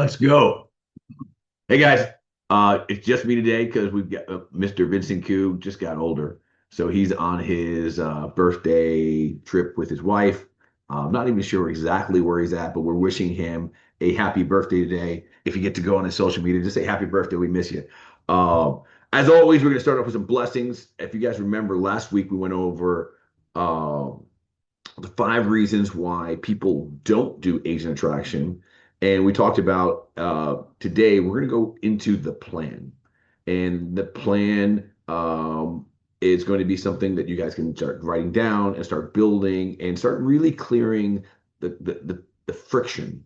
Let's go. Hey guys, it's just me today because we've got Mr. Vincent Koo just got older. So he's on his birthday trip with his wife. I'm not even sure exactly where he's at, but we're wishing him a happy birthday today. If you get to go on his social media, just say happy birthday. We miss you. As always, we're going to start off with some blessings. If you guys remember, last week we went over um the 5 reasons why people don't do agent attraction. And we talked about today, we're going to go into the plan. And the plan is going to be something that you guys can start writing down and start building and start really clearing the friction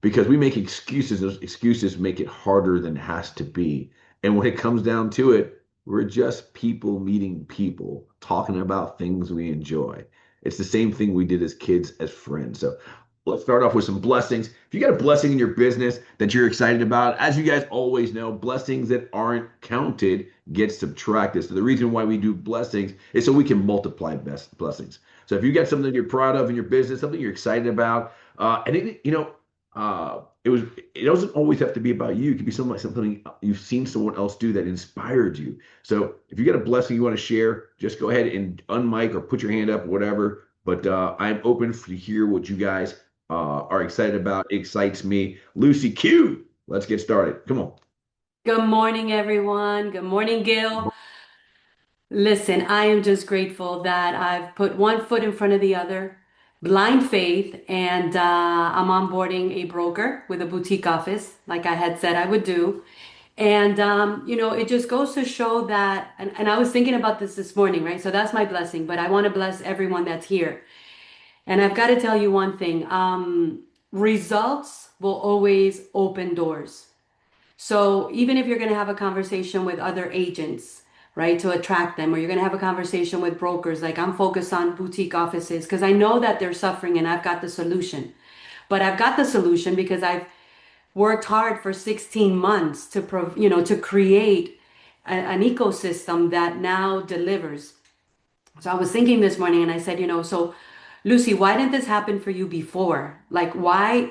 because we make excuses. Those excuses make it harder than it has to be. And when it comes down to it, we're just people meeting people, talking about things we enjoy. It's the same thing we did as kids, as friends. So let's start off with some blessings. If you got a blessing in your business that you're excited about, as you guys always know, blessings that aren't counted get subtracted. So the reason why we do blessings is so we can multiply best blessings. So if you got something you're proud of in your business, something you're excited about, and it doesn't always have to be about you. It could be something you've seen someone else do that inspired you. So if you got a blessing you want to share, just go ahead and unmic or put your hand up, whatever. But I'm open to hear what you guys are excited about. It excites me. Lucy Q, let's get started. Come on. Good morning, everyone. Good morning, Gil. Listen, I am just grateful that I've put one foot in front of the other, blind faith, and I'm onboarding a broker with a boutique office, like I had said I would do. And, it just goes to show that, and I was thinking about this morning, right? So that's my blessing, but I want to bless everyone that's here. And I've got to tell you one thing, results will always open doors. So even if you're going to have a conversation with other agents, right, to attract them, or you're going to have a conversation with brokers, like I'm focused on boutique offices because I know that they're suffering and I've got the solution. But I've got the solution because I've worked hard for 16 months to create an ecosystem that now delivers. So I was thinking this morning and I said, so Lucy, why didn't this happen for you before? Like, why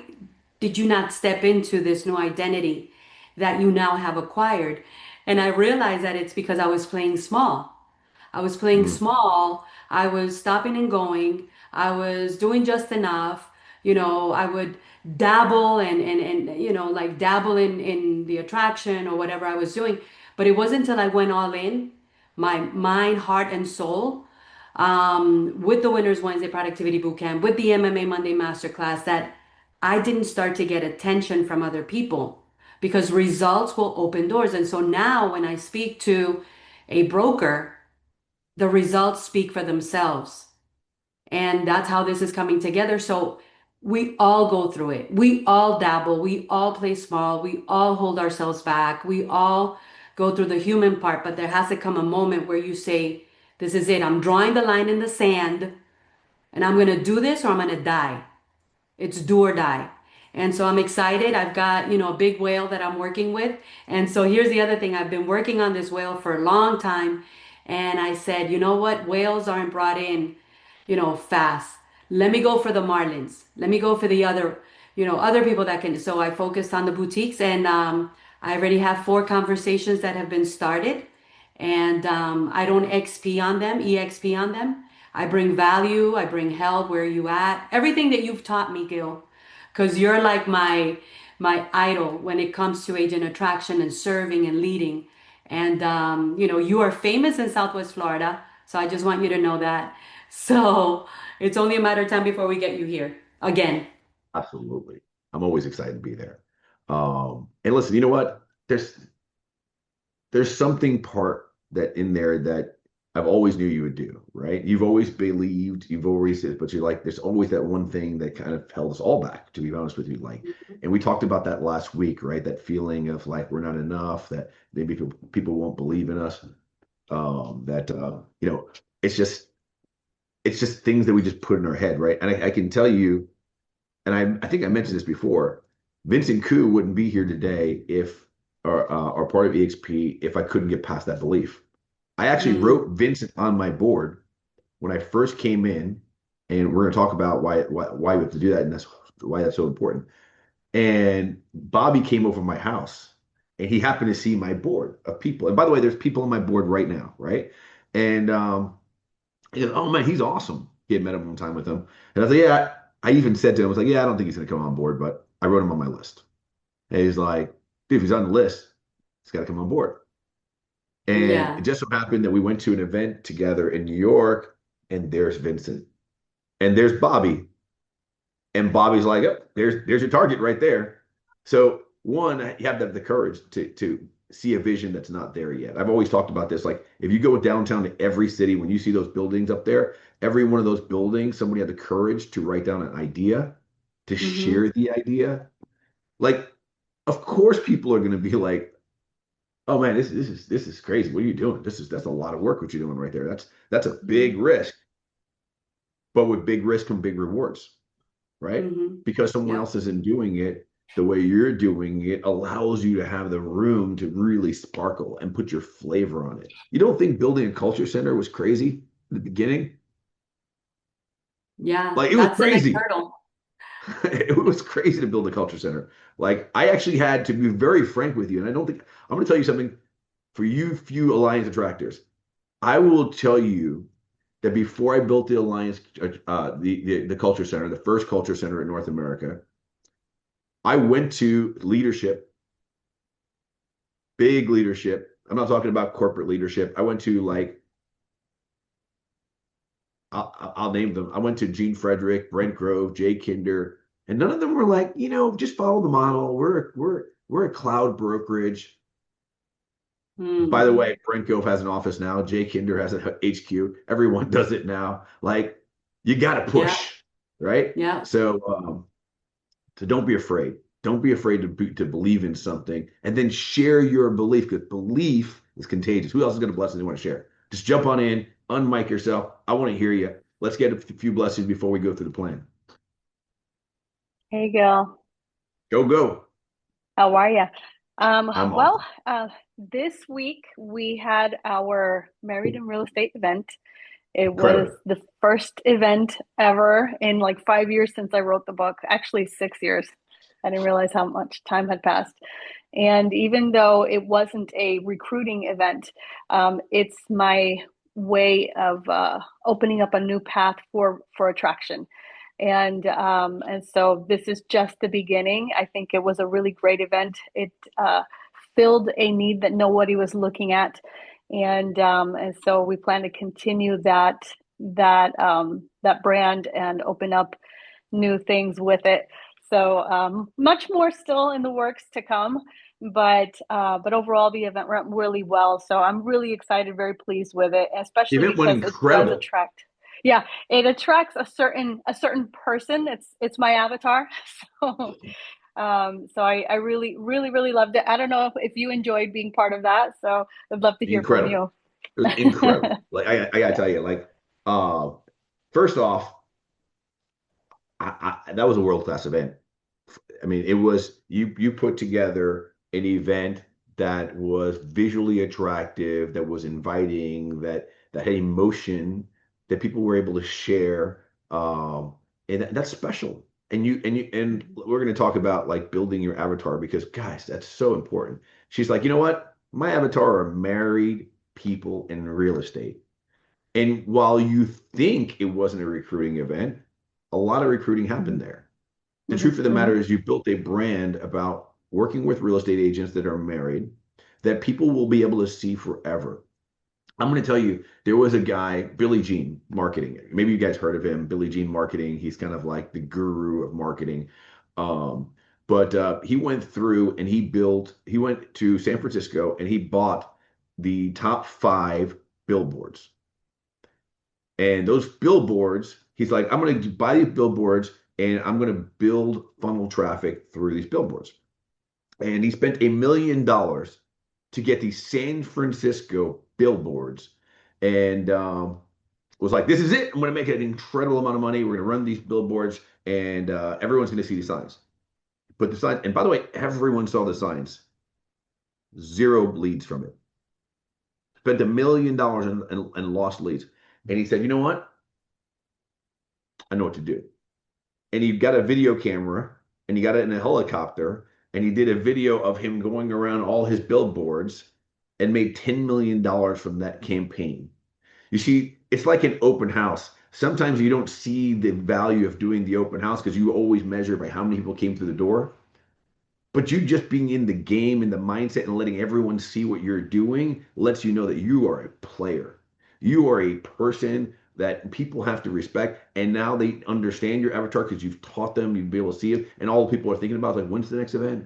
did you not step into this new identity that you now have acquired? And I realized that it's because I was playing small. I was playing Mm. small. I was stopping and going. I was doing just enough. I would dabble and like dabble in the attraction or whatever I was doing. But it wasn't until I went all in, my mind, heart, and soul, with the Winners Wednesday Productivity Bootcamp, with the MMA Monday Masterclass, that I didn't start to get attention from other people because results will open doors. And so now when I speak to a broker, the results speak for themselves. And that's how this is coming together. So we all go through it. We all dabble. We all play small. We all hold ourselves back. We all go through the human part. But there has to come a moment where you say, this is it. I'm drawing the line in the sand and I'm going to do this or I'm going to die. It's do or die. And so I'm excited. I've got, a big whale that I'm working with. And so here's the other thing. I've been working on this whale for a long time. And I said, you know what? Whales aren't brought in, fast. Let me go for the marlins. Let me go for the other people that can. So I focused on the boutiques and I already have 4 conversations that have been started. And I don't XP on them, EXP on them. I bring value, I bring help, where are you at? Everything that you've taught me, Gil, because you're like my idol when it comes to agent attraction and serving and leading. And you are famous in Southwest Florida, so I just want you to know that. So it's only a matter of time before we get you here again. Absolutely. I'm always excited to be there. And listen, you know what? There's something part that in there that I've always knew you would do, right? You've always believed, you've always said, but you're like, there's always that one thing that kind of held us all back, to be honest with you. Like, and we talked about that last week, right? That feeling of like we're not enough, that maybe people won't believe in us. That it's just it's just things that we just put in our head, right? And I can tell you, and I think I mentioned this before, Vincent Koo wouldn't be here today if or part of eXp if I couldn't get past that belief. I actually Mm. wrote Vincent on my board when I first came in, and we're going to talk about why we have to do that, and that's why that's so important. And Bobby came over my house and he happened to see my board of people. And by the way, there's people on my board right now, right? And he goes, oh man, he's awesome. He had met him one time with him. And I was like, yeah, I even said to him, I was like, yeah, I don't think he's gonna come on board, but I wrote him on my list. And he's like, dude, if he's on the list, he's got to come on board. And it Yeah. just so happened that we went to an event together in New York, and there's Vincent, and there's Bobby, and Bobby's like, oh, there's your target right there. So one, you have to have the courage to see a vision that's not there yet. I've always talked about this. Like if you go downtown to every city, when you see those buildings up there, every one of those buildings, somebody had the courage to write down an idea, to Mm-hmm. share the idea. Like, of course, people are going to be like, "Oh man, this is crazy. What are you doing? That's a lot of work. What you're doing right there. That's a big risk." But with big risk come big rewards, right? Mm-hmm. Because someone Yep. else isn't doing it the way you're doing it allows you to have the room to really sparkle and put your flavor on it. You don't think building a culture center was crazy in the beginning? Yeah. Like it was That's the next crazy. hurdle. It was crazy to build a culture center. Like I actually had to be very frank with you, and I don't think I'm going to tell you something for you few Alliance attractors. I will tell you that before I built the Alliance, the culture center, the first culture center in North America, I went to leadership, big leadership. I'm not talking about corporate leadership. I went to like I'll name them. I went to Gene Frederick, Brent Grove, Jay Kinder, and none of them were like, just follow the model. We're a cloud brokerage. By the Mm-hmm. way, Brent Grove has an office now. Jay Kinder has an HQ. Everyone does it now. Like you got to Yeah. push, right? Yeah. So don't be afraid. Don't be afraid to believe in something and then share your belief because belief is contagious. Who else is going to bless and they want to share? Just jump on in, unmic yourself. I want to hear you. Let's get a few blessings before we go through the plan. Hey, Gil. Go, go. How are you? I'm Well, awesome. this week we had our Married in Real Estate event. It was Incredible. the first event ever in like 5 years since I wrote the book. Actually, 6 years. I didn't realize how much time had passed. And even though it wasn't a recruiting event, it's my way of opening up a new path for attraction. And so this is just the beginning. I think it was a really great event. It filled a need that nobody was looking at, and so we plan to continue that brand and open up new things with it. So much more still in the works to come, but overall the event went really well. So I'm really excited, very pleased with it, The especially event went because it does incredible. attract. Yeah, it attracts a certain person. It's my avatar. So so I really loved it. I don't know if you enjoyed being part of that. So I'd love to hear from Incredible. you. It was incredible. Like I gotta tell you, like uh first off, that was a world-class event. I mean, it was you put together an event that was visually attractive, that was inviting, that had emotion, that people were able to share, and that's special. And we're going to talk about like building your avatar because guys, that's so important. She's like, you know what? My avatar are married people in real estate. And while you think it wasn't a recruiting event, a lot of recruiting happened there. The truth of the matter Mhm. is you built a brand about working with real estate agents that are married that people will be able to see forever. I'm going to tell you, there was a guy, Billy Jean Marketing. Maybe you guys heard of him, Billy Jean Marketing. He's kind of like the guru of marketing. Um, but he went through and he went to San Francisco and he bought the top five billboards. And those billboards, he's like, I'm going to buy these billboards and I'm going to build funnel traffic through these billboards. And he spent $1 million to get these San Francisco billboards and was like, this is it. I'm going to make an incredible amount of money. We're going to run these billboards and everyone's going to see the signs. But the sign, and by the way, everyone saw the signs, zero leads from it. Spent $1 million and lost leads. And he said, you know what? I know what to do. And he got a video camera and he got it in a helicopter, and he did a video of him going around all his billboards and made $10 million from that campaign. You see, it's like an open house. Sometimes you don't see the value of doing the open house because you always measure by how many people came through the door. But you just being in the game and the mindset and letting everyone see what you're doing lets you know that you are a player. You are a person that people have to respect. And now they understand your avatar because you've taught them, you've been able to see it. And all the people are thinking about is like, when's the next event?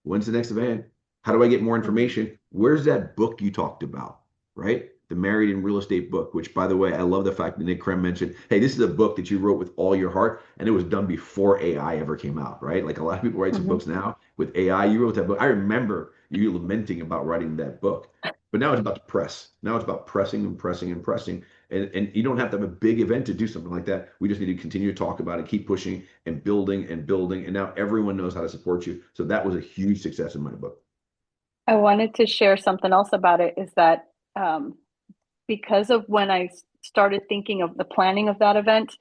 When's the next event? How do I get more Mhm. information? Where's that book you talked about? Right? The Married in Real Estate book, which by the way, I love the fact that Nick Krem mentioned, hey, this is a book that you wrote with all your heart, and it was done before AI ever came out, right? Like a lot of people write some Mhm. books now with AI. You wrote that book. I remember you lamenting about writing that book. But now it's about the press. Now it's about pressing and pressing and pressing. And you don't have to have a big event to do something like that. We just need to continue to talk about it, keep pushing and building and building. And now everyone knows how to support you. So that was a huge success in my book. I wanted to share something else about it is that um, because of when I started thinking of the planning of that event,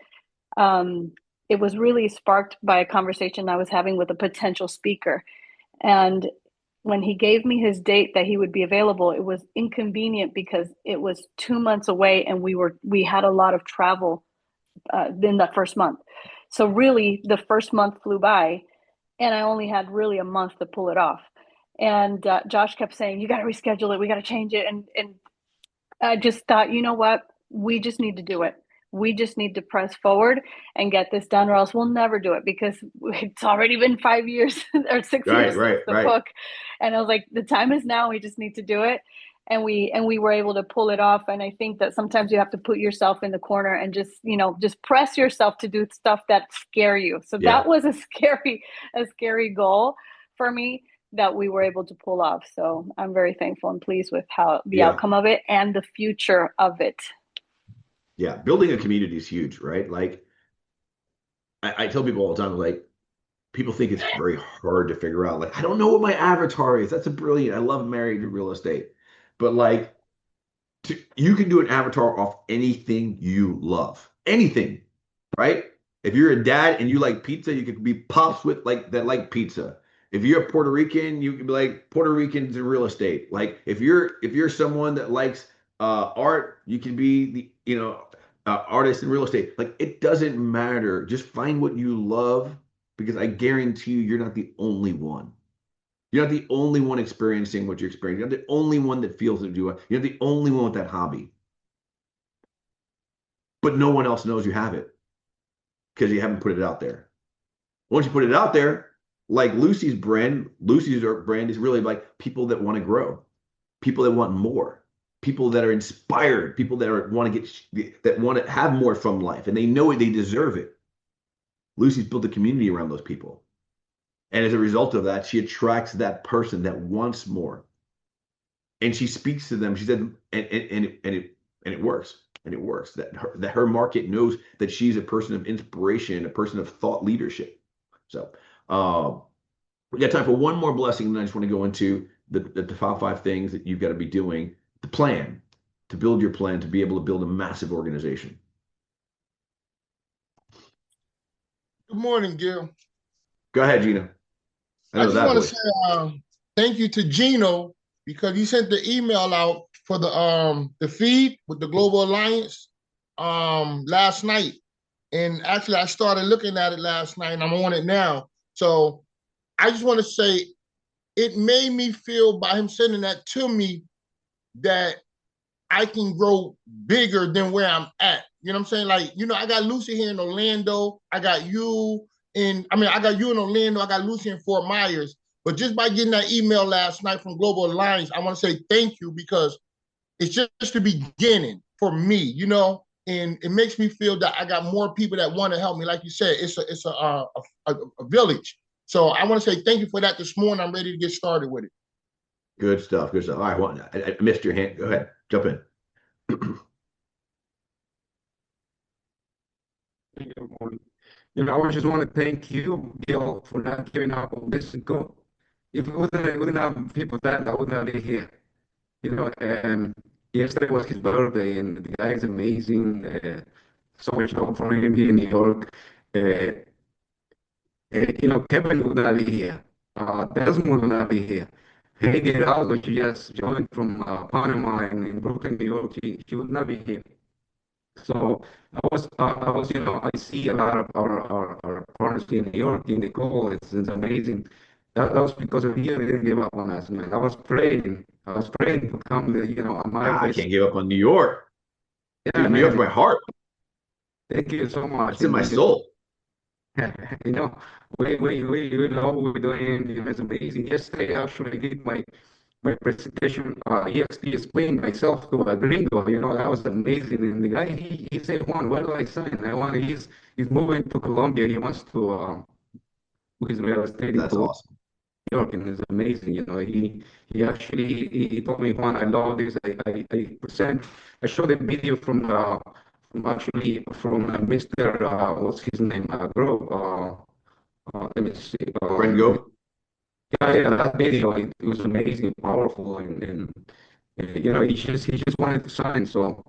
um, it was really sparked by a conversation I was having with a potential speaker. And when he gave me his date that he would be available, it was inconvenient because it was 2 months away and we had a lot of travel in that first month. So really the first month flew by and I only had really a month to pull it off. And Josh kept saying, "You got to reschedule it. We got to change it." And I just thought, you know what? We just need to do it. We just need to press forward and get this done, or else we'll never do it because it's already been 5 years or 6 years Right, since right, the right. book. And I was like, the time is now. We just need to do it. And we were able to pull it off. And I think that sometimes you have to put yourself in the corner and just press yourself to do stuff that scare you. So Yeah, that was a scary goal for me that we were able to pull off. So I'm very thankful and pleased with how the yeah, outcome of it and the future of it. yeah. Building a community is huge, right? Like I tell people all the time, like people think it's very hard to figure out. Like, I don't know what my avatar is. That's a brilliant. I love Married to Real Estate. But like you can do an avatar off anything you love. Anything, right? If you're a dad and you like pizza, you could be pops with like that like pizza. If you're a Puerto Rican, you can be like Puerto Ricans in real estate. Like if you're someone that likes art, you can be the artist in real estate. Like it doesn't matter. Just find what you love because I guarantee you, you're not the only one. You're not the only one experiencing what you're experiencing. You're not the only one that feels it. You're not the only one with that hobby. But no one else knows you have it because you haven't put it out there. Once you put it out there, like Lucy's brand is really like people that want to grow, people that want more, people that are inspired, people that want to that want to have more from life, and they know it, they deserve it. Lucy's built a community around those people, and as a result of that, she attracts that person that wants more, and she speaks to them. She said, and it works. And it works that her market knows that she's a person of inspiration, a person of thought leadership. So we got time for one more blessing, and I just want to go into the top five things that you've got to be doing. The plan to build your plan to be able to build a massive organization. Good morning, Gil. Go ahead, Gina. I I know just that want to say voice. thank you to Gino because he sent the email out for the feed with the Global Alliance last night. And actually I started looking at it last night and I'm on it now. So I just want to say it made me feel by him sending that to me that I can grow bigger than where I'm at. You know what I'm saying? Like, I got Lucy here in Orlando. I got you in Orlando. I got Lucy in Fort Myers. But just by getting that email last night from Global Alliance, I want to say thank you because it's just the beginning for me, and it makes me feel that I got more people that want to help me. Like you said, it's a village. So I want to say thank you for that this morning. I'm ready to get started with it. Good stuff. Good stuff. All right, well, I missed your hand. Go ahead, jump in. Good morning. I just want to thank you, Gil, for not giving up on this ago. If we wouldn't have people that would not be here. And yesterday was his birthday, and the guy is amazing. So much love for him here in New York. Uh, Kevin would not be here. Desmond would not be here. Hey, Geraldo, she just joined from Panama and in Brooklyn, New York. She would not be here. So I see a lot of our partners here in New York in the call. It's amazing. That was because of you. They didn't give up on us, man. I was praying to come, on my Ah, I best. can't give up on New York. Yeah, Dude, New York's man. my heart. Thank you so much. It's in my soul. You know, we love what we're doing. It's amazing. Yesterday, actually, I did my presentation, eXp explained myself to a gringo. That was amazing. And the guy, he said, Juan, what do I sign? He's moving to Colombia. He wants to do his real estate That's into awesome. New York, and it's amazing. He actually he told me, Juan, I love this. I showed a video from Mr. What's his name? Grove. Let me see. Brent Gove. Yeah, that video, it was amazing, powerful, and he just wanted to sign. So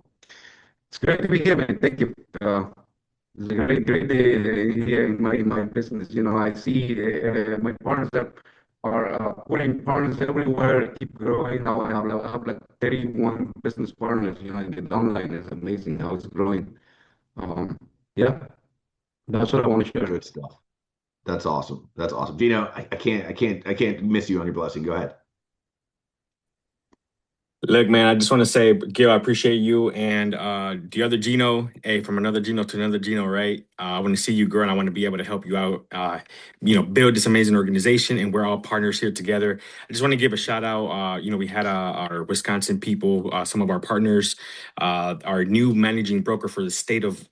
it's great to be here, man. Thank you. It's a great day here in my business. I see my partners that are putting partners everywhere, keep growing. Now I have like 31 business partners. And the online is amazing how it's growing. Um, yeah, that's what I want to share. Good stuff. That's awesome. That's awesome. Gino, I can't miss you on your blessing. Go ahead. Look, man, I just want to say, Gil, I appreciate you and the other Gino. Hey, from another Gino to another Gino, right? I want to see you grow, and I want to be able to help you out. Build this amazing organization, and we're all partners here together. I just want to give a shout out. We had our Wisconsin people, some of our partners, our new managing broker for the state of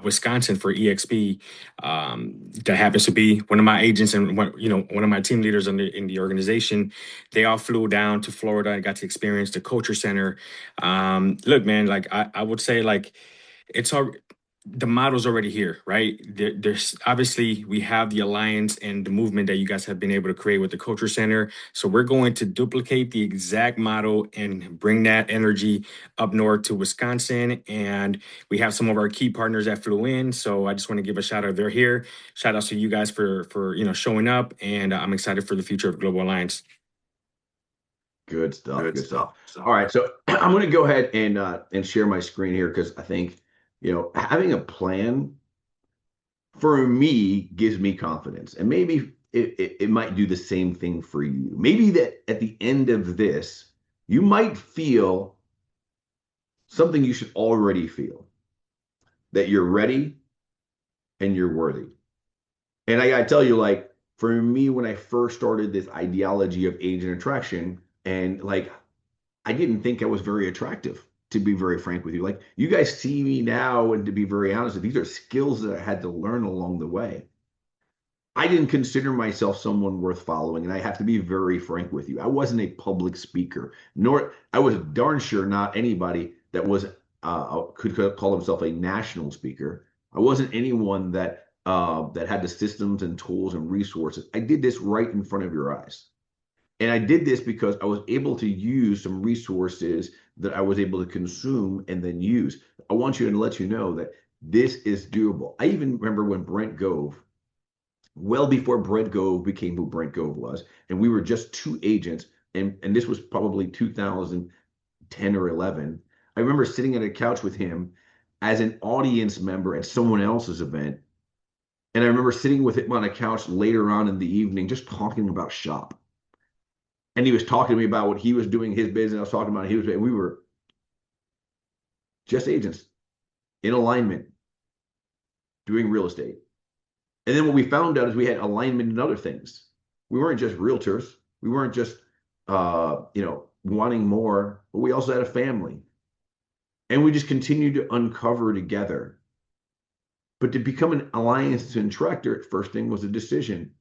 Wisconsin for eXp. That happens to be one of my agents and one of my team leaders in the organization. They all flew down to Florida and got to experience the culture center. Look, man, like I would say, like it's all the model's already here, right? There's obviously we have the alliance and the movement that you guys have been able to create with the culture center. So we're going to duplicate the exact model and bring that energy up north to Wisconsin. And we have some of our key partners that flew in. So I just want to give a shout out. They're here. Shout out to you guys for showing up. And I'm excited for the future of Global Alliance. Good stuff. Good Good stuff. stuff. So, All right, so I'm going to go ahead and share my screen here because I think having a plan for me gives me confidence, and maybe it might do the same thing for you. Maybe that at the end of this, you might feel something you should already feel that you're ready and you're worthy. And I gotta tell you, like for me, when I first started this ideology of agent attraction, and like I didn't think I was very attractive, to be very frank with you. Like you guys see me now, and to be very honest, these are skills that I had to learn along the way. I didn't consider myself someone worth following, and I have to be very frank with you. I wasn't a public speaker, nor I was darn sure not anybody that was could call himself a national speaker. I wasn't anyone that had the systems and tools and resources. I did this right in front of your eyes. And I did this because I was able to use some resources that I was able to consume and then use. I want you to let you know that this is doable. I even remember when Brent Gove, well before Brent Gove became who Brent Gove was, and we were just two agents, and this was probably 2010 or 11. I remember sitting at a couch with him as an audience member at someone else's event. And I remember sitting with him on a couch later on in the evening, just talking about shop. And he was talking to me about what he was doing, his business. I was talking about he was, and we were just agents in alignment, doing real estate. And then what we found out is we had alignment in other things. We weren't just realtors. We weren't just, wanting more, but we also had a family. And we just continued to uncover together. But to become an alliance and tractor, first thing was a decision.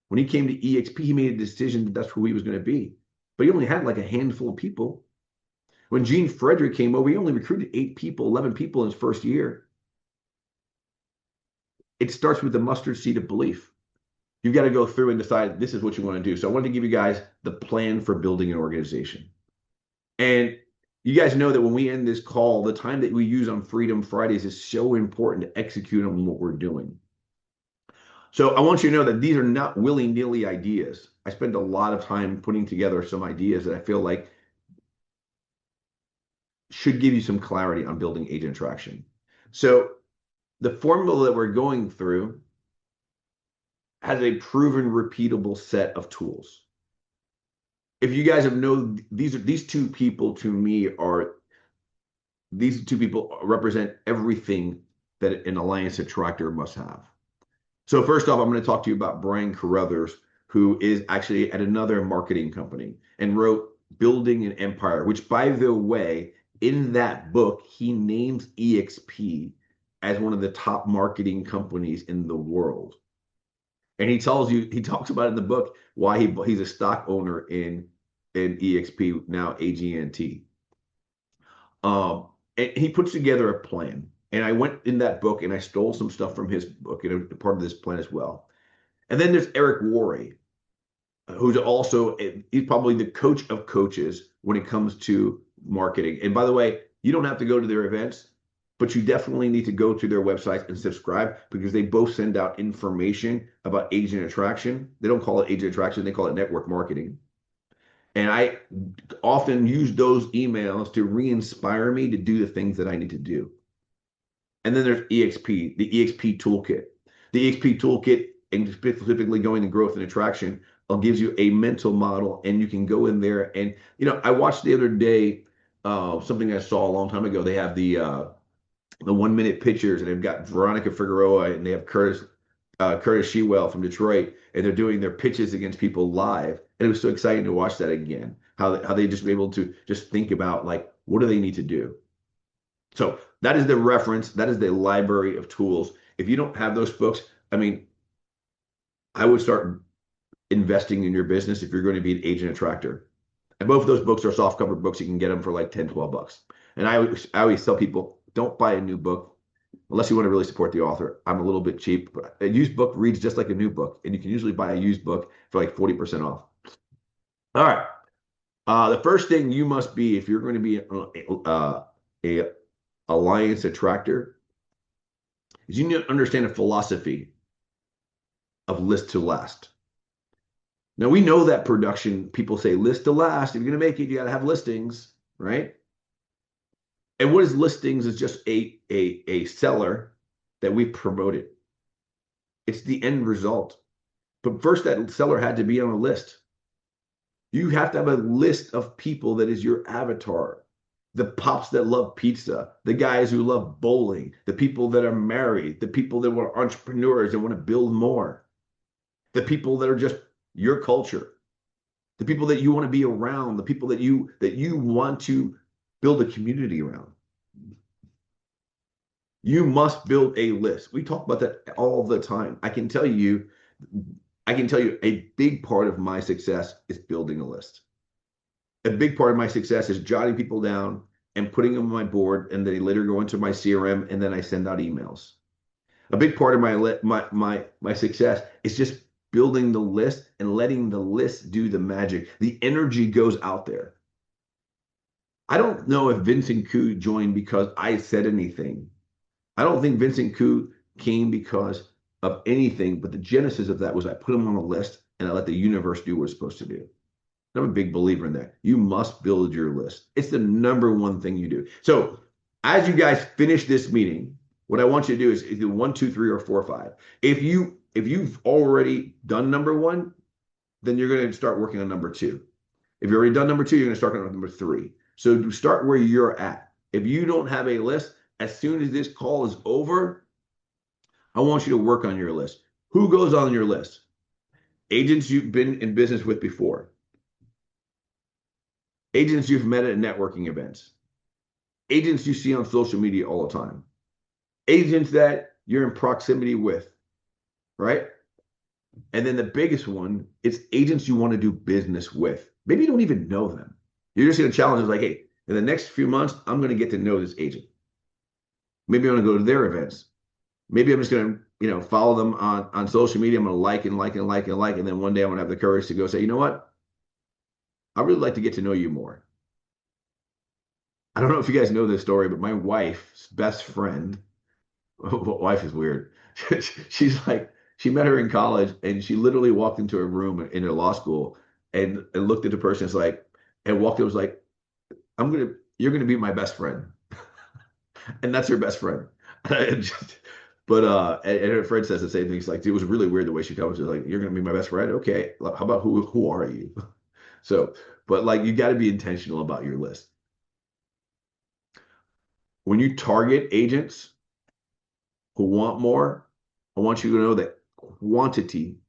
When he came to eXp, he made a decision that that's who he was going to be. But he only had like a handful of people. When Gene Frederick came over, he only recruited 8 people, 11 people in his first year. It starts with the mustard seed of belief. You've got to go through and decide this is what you want to do. So I wanted to give you guys the plan for building an organization. And you guys know that when we end this call, the time that we use on Freedom Fridays is so important to execute on what we're doing. So I want you to know that these are not willy-nilly ideas. I spend a lot of time putting together some ideas that I feel like should give you some clarity on building agent attraction. So the formula that we're going through has a proven, repeatable set of tools. If you guys have known these two people to me are these two people represent everything that an alliance attractor must have. So first off, I'm going to talk to you about Brian Carruthers, who is actually at another marketing company and wrote Building an Empire, which, by the way, in that book, he names eXp as one of the top marketing companies in the world. And he talks about in the book why he's a stock owner in eXp, now AGNT. And he puts together a plan. And I went in that book and I stole some stuff from his book and a part of this plan as well. And then there's Eric Worre, who's also he's probably the coach of coaches when it comes to marketing. And by the way, you don't have to go to their events, but you definitely need to go to their websites and subscribe because they both send out information about agent attraction. They don't call it agent attraction, they call it network marketing. And I often use those emails to re-inspire me to do the things that I need to do. And then there's eXp, the eXp toolkit. The eXp toolkit, and specifically going to growth and attraction, gives you a mental model, and you can go in there. And I watched the other day something I saw a long time ago. They have the 1 minute pictures, and they've got Veronica Figueroa, and they have Curtis Shewell from Detroit, and they're doing their pitches against people live. And it was so exciting to watch that again. How they just be able to just think about like what do they need to do. So that is the reference. That is the library of tools. If you don't have those books, I mean, I would start investing in your business if you're going to be an agent attractor. And both of those books are soft cover books. You can get them for like 10, 12 bucks. And I always tell people, don't buy a new book unless you want to really support the author. I'm a little bit cheap, but a used book reads just like a new book. And you can usually buy a used book for like 40% off. All right. The first thing you must be, if you're going to be a alliance attractor, is you need to understand a philosophy of list to last. Now we know that production people say list to last. If you're going to make it, you got to have listings, right? And what is listings is just a seller that we promoted. It's the end result. But first, that seller had to be on a list. You have to have a list of people that is your avatar. The pops that love pizza, the guys who love bowling, the people that are married, the people that are entrepreneurs and want to build more, the people that are just your culture, the people that you want to be around, the people that you want to build a community around. You must build a list. We talk about that all the time. I can tell you a big part of my success is building a list. A big part of my success is jotting people down and putting them on my board, and they later go into my CRM, and then I send out emails. A big part of my success is just building the list and letting the list do the magic. The energy goes out there. I don't know if Vincent Koo joined because I said anything. I don't think Vincent Koo came because of anything, but the genesis of that was I put him on a list and I let the universe do what it's supposed to do. I'm a big believer in that. You must build your list. It's the number one thing you do. So as you guys finish this meeting, what I want you to do is do 1, 2, 3, or 4, 5. If you've already done number 1, then you're going to start working on number 2. If you've already done number 2, you're going to start on number 3. So to start where you're at. If you don't have a list, as soon as this call is over, I want you to work on your list. Who goes on your list? Agents you've been in business with before. Agents you've met at networking events. Agents you see on social media all the time. Agents that you're in proximity with, right? And then the biggest one, it's agents you want to do business with. Maybe you don't even know them. You're just going to challenge them like, hey, in the next few months, I'm going to get to know this agent. Maybe I'm going to go to their events. Maybe I'm just going to, follow them on social media. I'm going to like. And then one day I'm going to have the courage to go say, you know what? I really like to get to know you more. I don't know if you guys know this story, but my wife's best friend, wife is weird. She's like, She met her in college, and she literally walked into a room in her law school and looked at the person. It's like, and walked. It was like, you're gonna be my best friend, and that's her best friend. And just, but and her friend says the same thing. She's like, it was really weird the way she comes. She's like, you're gonna be my best friend. Okay, how about who are you? So, but like, you got to be intentional about your list. When you target agents who want more, I want you to know that quantity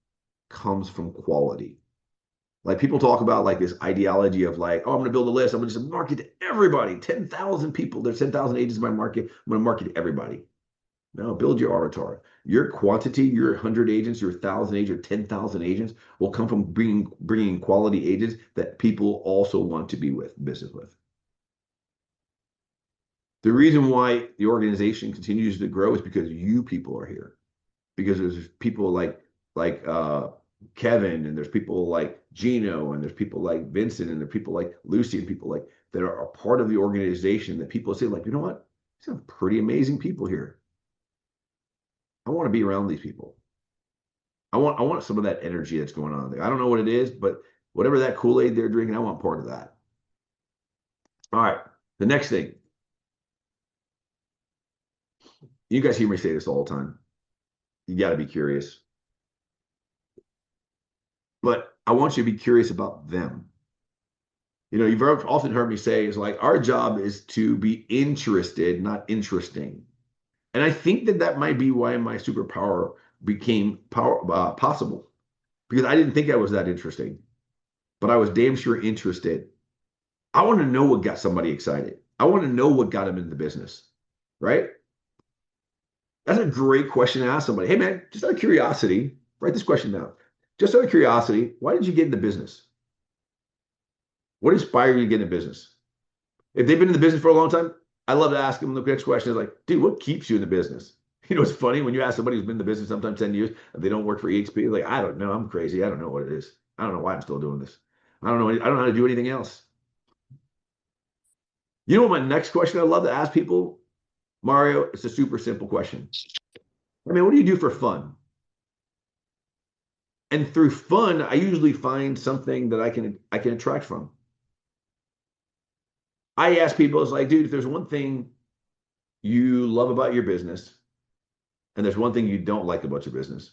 comes from quality. Like, people talk about like this ideology of like, oh, I'm going to build a list. I'm going to just market to everybody. 10,000 people. There's 10,000 agents in my market. I'm going to market to everybody. No, build your avatar. Your quantity, your 100 agents, your 1,000 agents, your 10,000 agents will come from bringing quality agents that people also want to be with, business with. The reason why the organization continues to grow is because you people are here. Because there's people like Kevin, and there's people like Gino, and there's people like Vincent, and there's people like Lucy, and people like that are a part of the organization that people say, like, you know what? These are pretty amazing people here. I want to be around these people. I want some of that energy that's going on there. I don't know what it is, but whatever that Kool-Aid they're drinking, I want part of that. All right. The next thing. You guys hear me say this all the time. You got to be curious. But I want you to be curious about them. You know, you've often heard me say is like, our job is to be interested, not interesting. And I think that might be why my superpower became possible, because I didn't think I was that interesting, but I was damn sure interested. I want to know what got somebody excited. I want to know what got them into the business, right? That's a great question to ask somebody. Hey, man, just out of curiosity, write this question down. Just out of curiosity, why did you get into business? What inspired you to get into business? If they've been in the business for a long time, I love to ask them the next question is like, dude, what keeps you in the business? You know, it's funny when you ask somebody who's been in the business sometimes 10 years, and they don't work for eXp, like, I don't know, I'm crazy. I don't know what it is. I don't know why I'm still doing this. I don't know how to do anything else. You know what my next question I love to ask people, Mario? It's a super simple question. I mean, what do you do for fun? And through fun, I usually find something that I can attract from. I ask people, it's like, dude, if there's one thing you love about your business, and there's one thing you don't like about your business,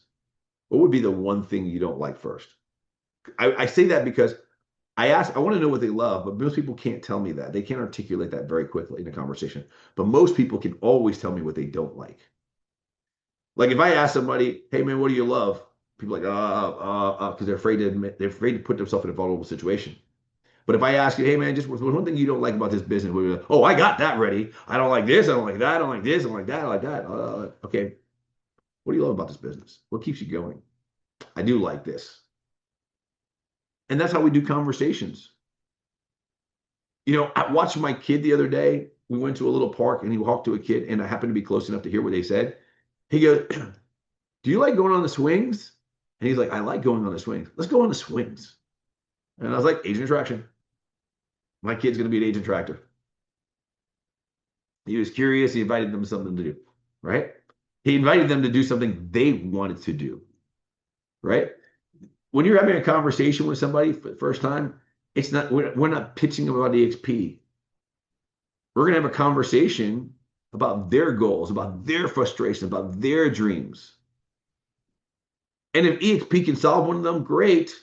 what would be the one thing you don't like first? I say that because I want to know what they love, but most people can't tell me that. They can't articulate that very quickly in a conversation. But most people can always tell me what they don't like. Like, if I ask somebody, hey man, what do you love? People are like, because they're afraid to put themselves in a vulnerable situation. But if I ask you, hey man, just what's one thing you don't like about this business? Like, oh, I got that ready. I don't like this. I don't like that. I don't like this. I don't like that. I like that. Okay. What do you love about this business? What keeps you going? I do like this. And that's how we do conversations. You know, I watched my kid the other day. We went to a little park, and he walked to a kid, and I happened to be close enough to hear what they said. He goes, do you like going on the swings? And he's like, I like going on the swings. Let's go on the swings. And I was like, agent attraction. My kid's going to be an agent attractor. He was curious. He invited them to something to do, right? He invited them to do something they wanted to do, right? When you're having a conversation with somebody for the first time, it's not, we're not pitching about eXp. We're going to have a conversation about their goals, about their frustrations, about their dreams. And if eXp can solve one of them, great.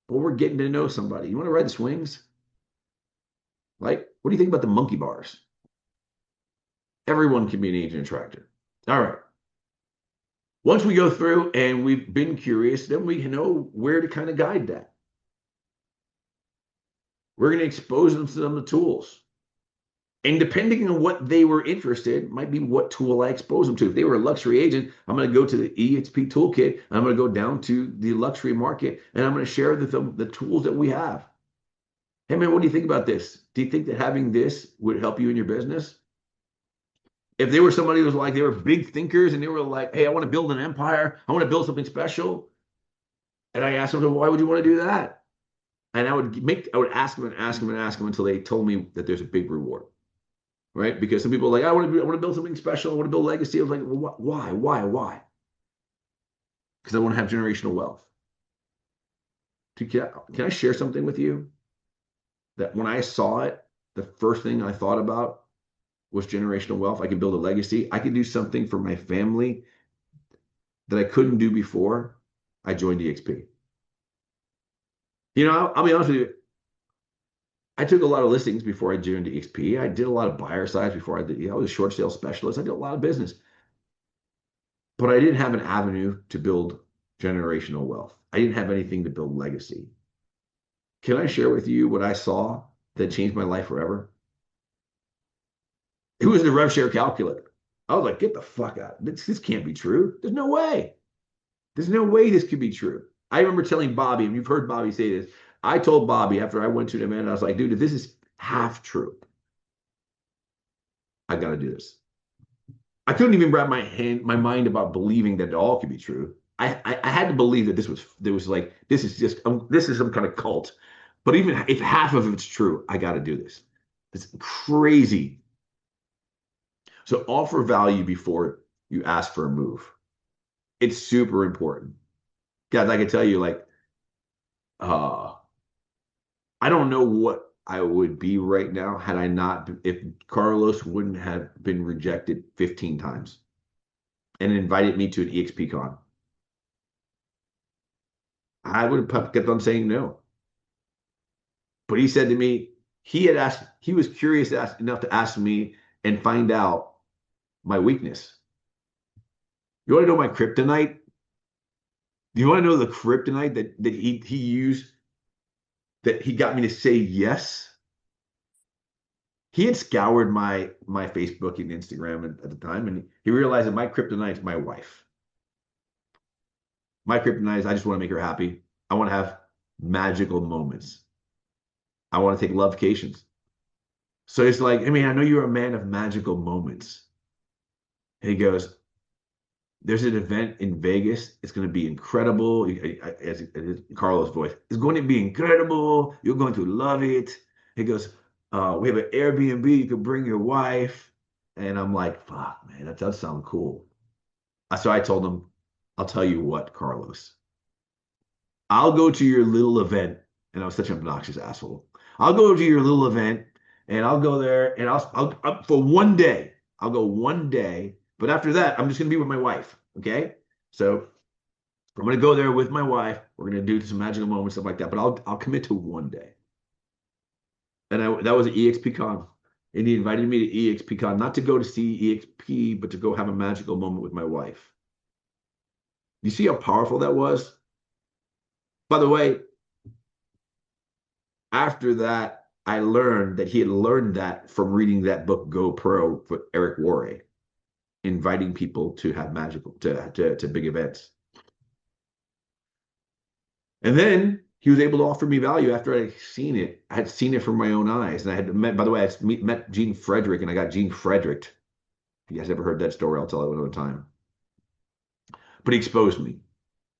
But we're getting to know somebody. You want to ride the swings? Like, what do you think about the monkey bars? Everyone can be an agent attractor. All right. Once we go through and we've been curious, then we know where to kind of guide that. We're going to expose them to some of the tools. And depending on what they were interested, might be what tool I expose them to. If they were a luxury agent, I'm going to go to the eXp toolkit. And I'm going to go down to the luxury market, and I'm going to share the tools that we have. Hey man, what do you think about this? Do you think that having this would help you in your business? If they were somebody who was like, they were big thinkers and they were like, hey, I want to build an empire. I want to build something special. And I asked them, why would you want to do that? And I would ask them and ask them and ask them until they told me that there's a big reward, right? Because some people are like, I want to build something special. I want to build legacy. I was like, well, why? because I want to have generational wealth. Can I share something with you that when I saw it, the first thing I thought about was generational wealth? I can build a legacy. I can do something for my family that I couldn't do before I joined eXp. I'll be honest with you. I took a lot of listings before I joined eXp. I did a lot of buyer sides before I did. I was a short sale specialist. I did a lot of business, but I didn't have an avenue to build generational wealth. I didn't have anything to build legacy. Can I share with you what I saw that changed my life forever? It was the rev share calculator. I was like, get the fuck out. This can't be true. There's no way. There's no way this could be true. I remember telling Bobby, and you've heard Bobby say this. I told Bobby after I went to the event, I was like, dude, if this is half true, I got to do this. I couldn't even wrap my mind about believing that it all could be true. I had to believe that this is some kind of cult. But even if half of it's true, I got to do this. It's crazy. So offer value before you ask for a move. It's super important. Guys, I can tell you, I don't know what I would be right now had I not, if Carlos wouldn't have been rejected 15 times and invited me to an eXp con. I would have kept on saying no. But he said to me, he was curious enough to ask me and find out my weakness. You want to know my kryptonite? Do you want to know the kryptonite that he used, that he got me to say yes? He had scoured my Facebook and Instagram at the time, and he realized that my kryptonite is my wife. My kryptonite is I just want to make her happy. I want to have magical moments. I want to take love vacations. So it's like, I know you're a man of magical moments. And he goes, there's an event in Vegas. It's going to be incredible. As Carlos' voice, it's going to be incredible. You're going to love it. He goes, we have an Airbnb. You can bring your wife. And I'm like, fuck, man, that does sound cool. So I told him, I'll tell you what, Carlos. I'll go to your little event. And I was such an obnoxious asshole. I'll go to your little event and I'll go there and I'll for one day. I'll go one day. But after that, I'm just going to be with my wife. Okay. So I'm going to go there with my wife. We're going to do some magical moments, stuff like that. But I'll commit to one day. And that was at eXp Con. And he invited me to eXp Con, not to go to see eXp, but to go have a magical moment with my wife. You see how powerful that was? By the way, after that, I learned that he had learned that from reading that book, Go Pro, for Eric Worre, inviting people to have magical, to big events. And then he was able to offer me value after I seen it. I had seen it from my own eyes. And I had met, by the way, I met Gene Frederick, and I got Gene Fredericked. If you guys ever heard that story, I'll tell it another time. But he exposed me.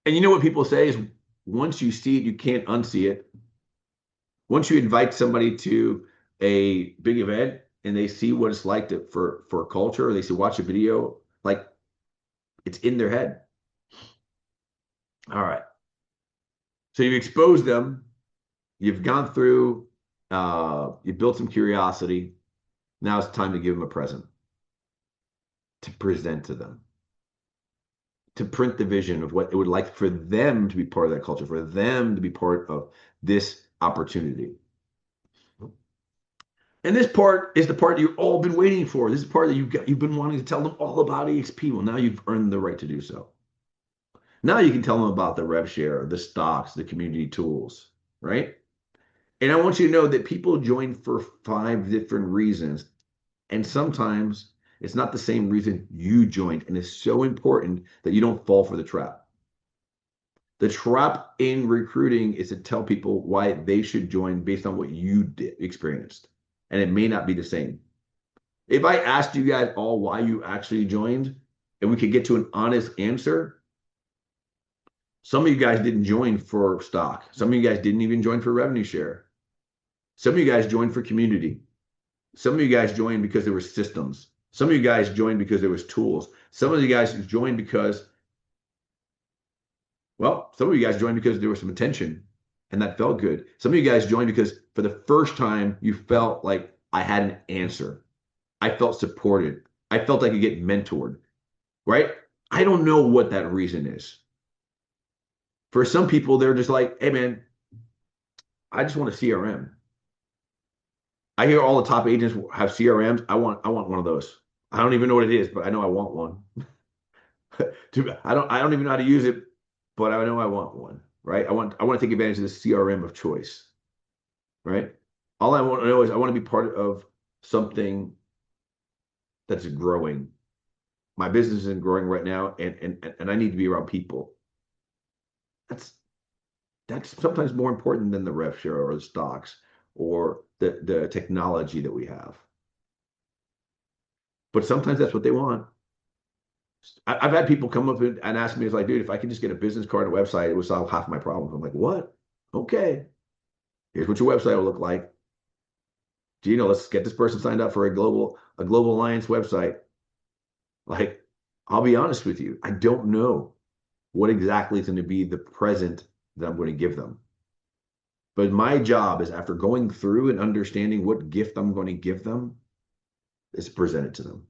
And you know what people say is, once you see it, you can't unsee it. Once you invite somebody to a big event and they see what it's like for culture, or they see watch a video, like it's in their head. All right. So you've exposed them, you've gone through, you built some curiosity. Now it's time to give them a present, to present to them, to print the vision of what it would like for them to be part of that culture, for them to be part of this opportunity. And this part is the part you've all been waiting for. This is the part that you've been wanting to tell them all about eXp. Well, now you've earned the right to do so. Now you can tell them about the rev share, the stocks, the community tools, right? And I want you to know that people join for 5 different reasons. And sometimes it's not the same reason you joined. And it's so important that you don't fall for the trap. The trap in recruiting is to tell people why they should join based on what you experienced. And it may not be the same. If I asked you guys all why you actually joined, and we could get to an honest answer, some of you guys didn't join for stock. Some of you guys didn't even join for revenue share. Some of you guys joined for community. Some of you guys joined because there were systems. Some of you guys joined because there was tools. Some of you guys joined because Well, some of you guys joined because there was some attention and that felt good. Some of you guys joined because for the first time you felt like I had an answer. I felt supported. I felt I could get mentored, right? I don't know what that reason is. For some people, they're just like, hey, man, I just want a CRM. I hear all the top agents have CRMs. I want one of those. I don't even know what it is, but I know I want one. I don't even know how to use it, but I know I want one, right? I want to take advantage of the CRM of choice, right? All I want to know is I want to be part of something that's growing. My business isn't growing right now, and I need to be around people. That's that's sometimes more important than the rev share or the stocks or the technology that we have. But sometimes that's what they want. I've had people come up and ask me, it's like, dude, if I can just get a business card and a website, it would solve half my problems. I'm like, what? Okay. Here's what your website will look like. Gino, let's get this person signed up for a global alliance website. Like, I'll be honest with you, I don't know what exactly is going to be the present that I'm going to give them. But my job is, after going through and understanding what gift I'm going to give them, is to present it to them.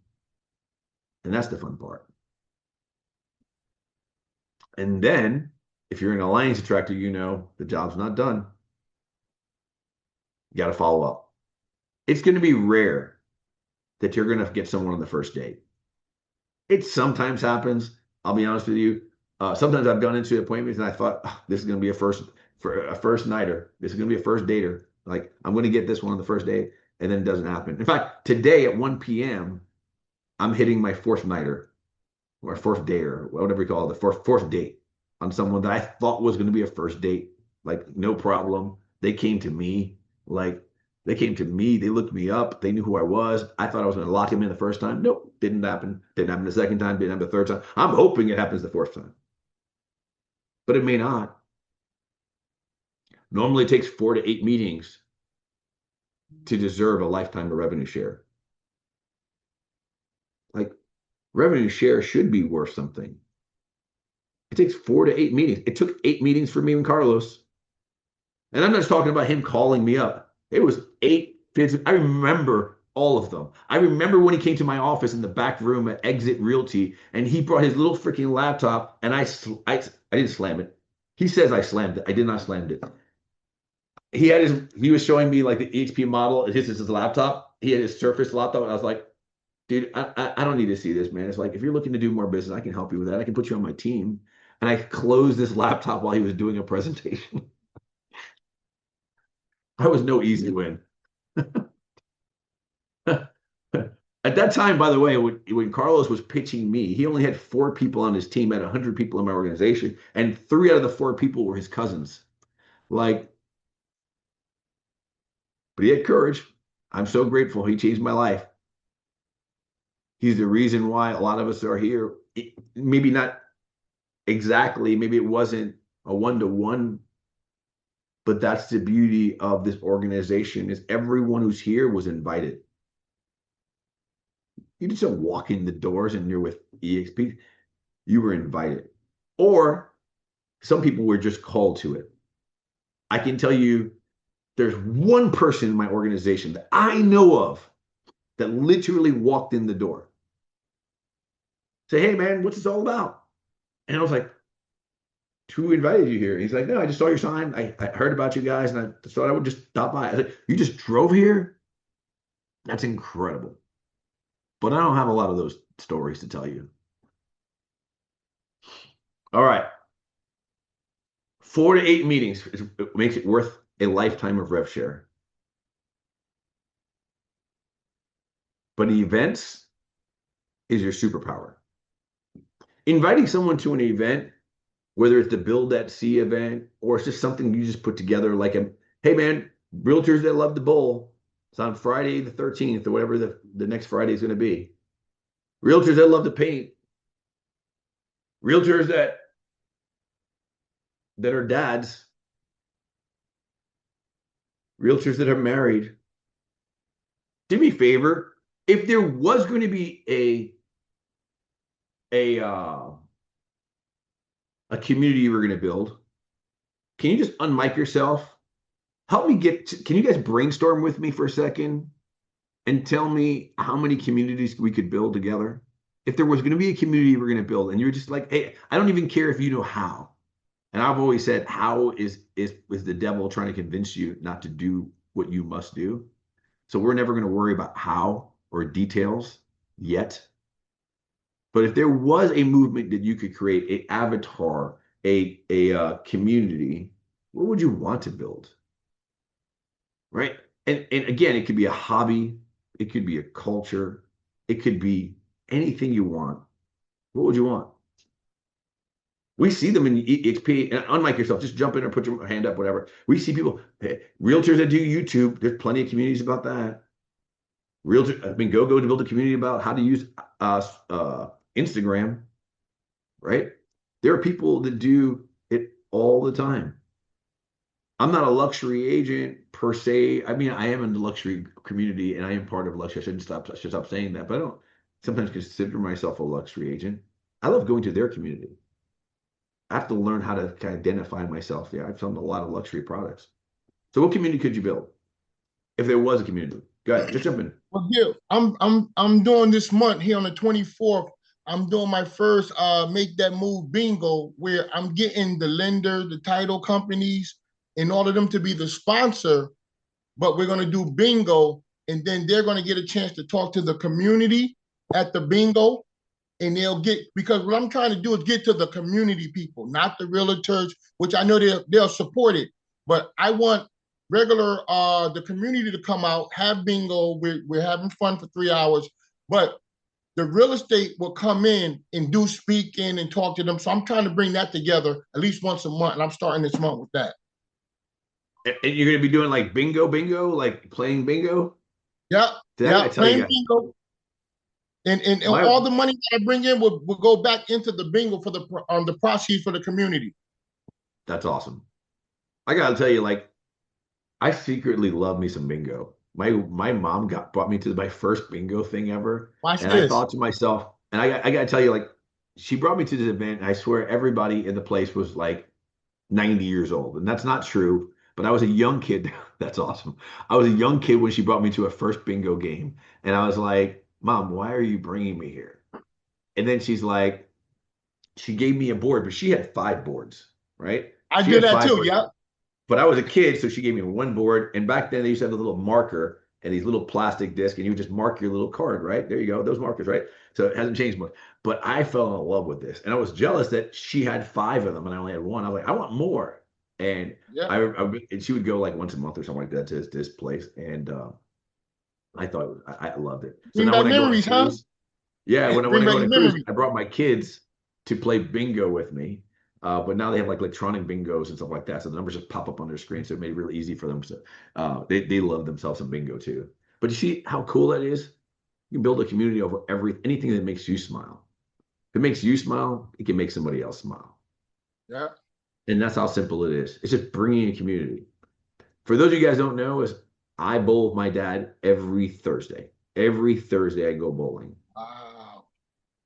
And that's the fun part. And then, if you're an alliance attractor, you know the job's not done. You got to follow up. It's going to be rare that you're going to get someone on the first date. It sometimes happens. I'll be honest with you. Sometimes I've gone into appointments and I thought, oh, this is going to be a first nighter. This is going to be a first dater. Like, I'm going to get this one on the first date, and then it doesn't happen. In fact, today at 1 p.m., I'm hitting my fourth nighter or fourth dater, whatever you call it, the fourth date on someone that I thought was going to be a first date. Like, no problem. They came to me. They came to me. They looked me up. They knew who I was. I thought I was going to lock him in the first time. Nope, didn't happen. Didn't happen the second time. Didn't happen the third time. I'm hoping it happens the fourth time, but it may not. Normally, it takes 4 to 8 meetings to deserve a lifetime of revenue share. Like, revenue share should be worth something. It takes 4 to 8 meetings. It took 8 meetings for me and Carlos. And I'm not just talking about him calling me up. It was 8 visits. I remember all of them. I remember when he came to my office in the back room at Exit Realty, and he brought his little freaking laptop, and I didn't slam it. He says I slammed it. I did not slam it. He was showing me like the eXp model. His is his laptop. He had his Surface laptop, and I was like, dude, I don't need to see this, man. It's like, if you're looking to do more business, I can help you with that. I can put you on my team. And I closed this laptop while he was doing a presentation. I was no easy win. At that time, by the way, when Carlos was pitching me, he only had 4 people on his team, had 100 people in my organization, and 3 out of the 4 people were his cousins. Like, but he had courage. I'm so grateful. He changed my life. He's the reason why a lot of us are here. Maybe not exactly, maybe it wasn't a one-to-one, but that's the beauty of this organization, is everyone who's here was invited. You just don't walk in the doors and you're with eXp. You were invited. Or some people were just called to it. I can tell you, there's one person in my organization that I know of that literally walked in the door. Say, hey, man, what's this all about? And I was like, who invited you here? He's like, no, I just saw your sign. I heard about you guys, and I thought I would just stop by. I was like, you just drove here? That's incredible. But I don't have a lot of those stories to tell you. All right. 4 to 8 meetings makes it worth a lifetime of rev share. But events is your superpower. Inviting someone to an event, whether it's the Build at Sea event or it's just something you just put together, like hey man, realtors that love the bull. It's on Friday the 13th or whatever the next Friday is going to be. Realtors that love to paint. Realtors that are dads. Realtors that are married. Do me a favor. If there was going to be a a community we're going to build. Can you just unmic yourself? Help me can you guys brainstorm with me for a second and tell me how many communities we could build together? If there was going to be a community we're going to build, and you're just like, hey, I don't even care if you know how. And I've always said, how is the devil trying to convince you not to do what you must do? So we're never going to worry about how or details yet. But if there was a movement that you could create, a avatar, a community, what would you want to build? Right? And again, it could be a hobby, it could be a culture, it could be anything you want. What would you want? We see them in eXp, and unlike yourself, just jump in or put your hand up, whatever. We see people, realtors that do YouTube. There's plenty of communities about that. Realtor, I mean, go to build a community about how to use Instagram, right? There are people that do it all the time. I'm not a luxury agent per se. I mean, I am in the luxury community and I am part of luxury. I should stop saying that, but I don't sometimes consider myself a luxury agent. I love going to their community. I have to learn how to kind of identify myself there. I've sold a lot of luxury products. So what community could you build if there was a community? Go ahead, just jump in. Well, yeah, I'm doing this month here on the 24th. I'm doing my first make that move bingo, where I'm getting the lender, the title companies, in order them to be the sponsor. But we're going to do bingo, and then they're going to get a chance to talk to the community at the bingo, and they'll get, because what I'm trying to do is get to the community people, not the realtors, which I know they'll support it. But I want regular the community to come out, have bingo. We're having fun for 3 hours, but the real estate will come in and do speaking and talk to them. So I'm trying to bring that together at least once a month, and I'm starting this month with that. And you're going to be doing like bingo, like playing bingo? Yeah, playing bingo. And all the money that I bring in will go back into the bingo for the proceeds for the community. That's awesome. I gotta tell you, like, I secretly love me some bingo. My mom brought me to my first bingo thing ever. Watch and this. I thought to myself, and I gotta tell you, like, she brought me to this event, and I swear everybody in the place was like 90 years old. And that's not true, but I was a young kid. That's awesome. I was a young kid when she brought me to a first bingo game. And I was like, Mom, why are you bringing me here? And then she's like, she gave me a board, but she had 5 boards, right? I She did had that 5 too, boards. yeah. But I was a kid, so she gave me one board. And back then they used to have a little marker and these little plastic discs, and you would just mark your little card, right? There you go, those markers, right? So it hasn't changed much. But I fell in love with this. And I was jealous that she had 5 of them and I only had one. I was like, I want more. And and she would go like once a month or something like that to this place. And I thought I loved it. So now when I go on a cruise, yeah, when I go on a cruise, I brought my kids to play bingo with me. But now they have like electronic bingos and stuff like that. So the numbers just pop up on their screen. So it made it really easy for them. So they love themselves some bingo too. But you see how cool that is? You can build a community over anything that makes you smile. If it makes you smile, it can make somebody else smile. Yeah. And that's how simple it is. It's just bringing a community. For those of you guys don't know, is I bowl with my dad every Thursday. Every Thursday I go bowling. Wow.